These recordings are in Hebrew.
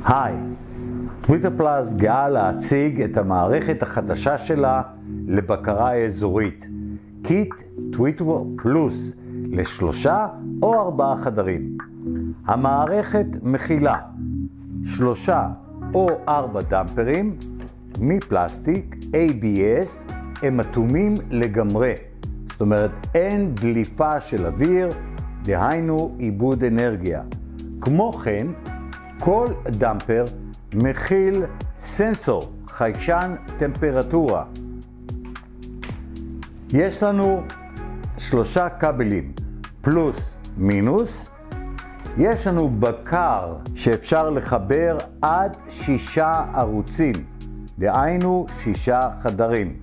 היי, טוויטר פלאס גאה להציג את המערכת החדשה שלה לבקרה אזורית, קיט טוויטר פלוס לשלושה או 4 חדרים. המערכת מכילה 3 או 4 דמפרים מפלסטיק ABS, הם אטומים לגמרי, זאת אומרת אין דליפה של אוויר, דהיינו עיבוד אנרגיה. כמו כן, כל דמפר מכיל סנסור, חיישן טמפרטורה. יש לנו 3 כבלים, פלוס מינוס. יש לנו בקר שאפשר לחבר עד 6 ערוצים, דהיינו 6 חדרים.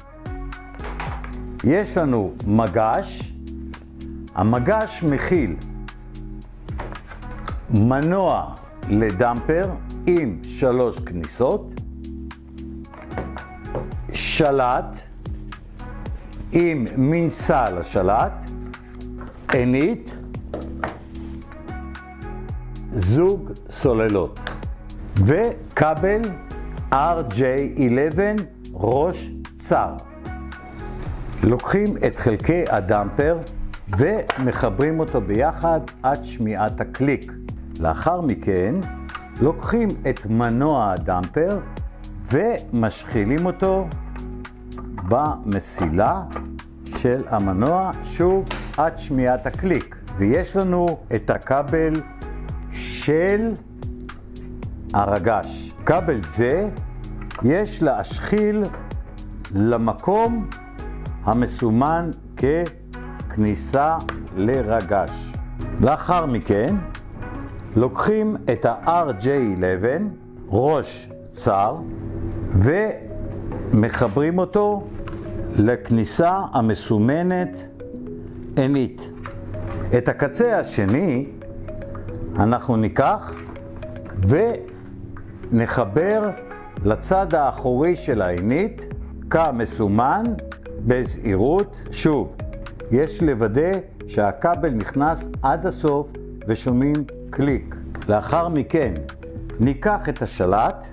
יש לנו מגש. המגש מכיל מנוע לדמפר עם 3 כניסות, שלט עם מנסה לשלט, עינית, זוג סוללות וכבל RJ11 ראש צר. לוקחים את חלקי הדמפר ומחברים אותו ביחד עד שמיעת הקליק. לאחר מכן לוקחים את מנוע הדמפר ומשחילים אותו במסילה של המנוע שוב עד שמיעת הקליק. ויש לנו את הכבל של הרגש. כבל זה יש להשחיל למקום המסומן ככניסה לרגש. לאחר מכן לוקחים את ה-RJ11 ראש צר ומחברים אותו לכניסה המסומנת עינית. את הקצה השני אנחנו ניקח ונחבר לצד האחורי של העינית כמסומן בזהירות. שוב, יש לוודא שהכבל נכנס עד הסוף ושומעים קליק. לאחר מכן ניקח את השלט,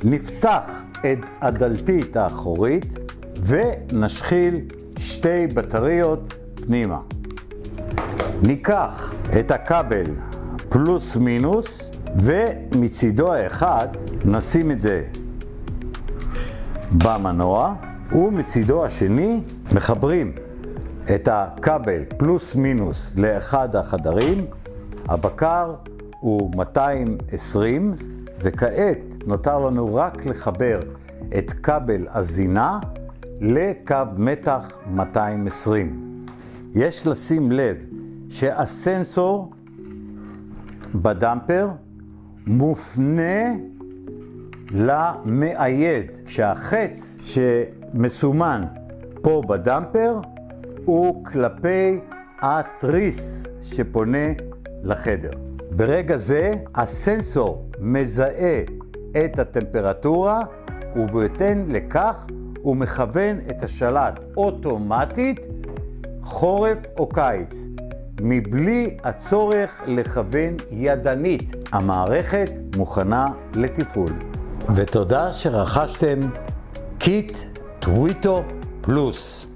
נפתח את הדלתית האחורית ונשחיל 2 בטריות פנימה. ניקח את הכבל פלוס מינוס ומצידו האחד נשים את זה במנוע, ומצידו השני מחברים את הכבל פלוס מינוס לאחד החדרים. הבקר הוא 220 וכעת נותר לנו רק לחבר את כבל הזינה לקו מתח 220. יש לשים לב שהסנסור בדמפר מופנה למאייד, שהחץ שמסומן פה בדמפר הוא כלפי התריס שפונה לחדר. ברגע זה הסנסור מזהה את הטמפרטורה ובהתאם לכך הוא מכוון את השלט אוטומטית חורף או קיץ, מבלי הצורך לכוון ידנית. המערכת מוכנה לתפעול. ותודה שרכשתם קיט טוויטר פלוס.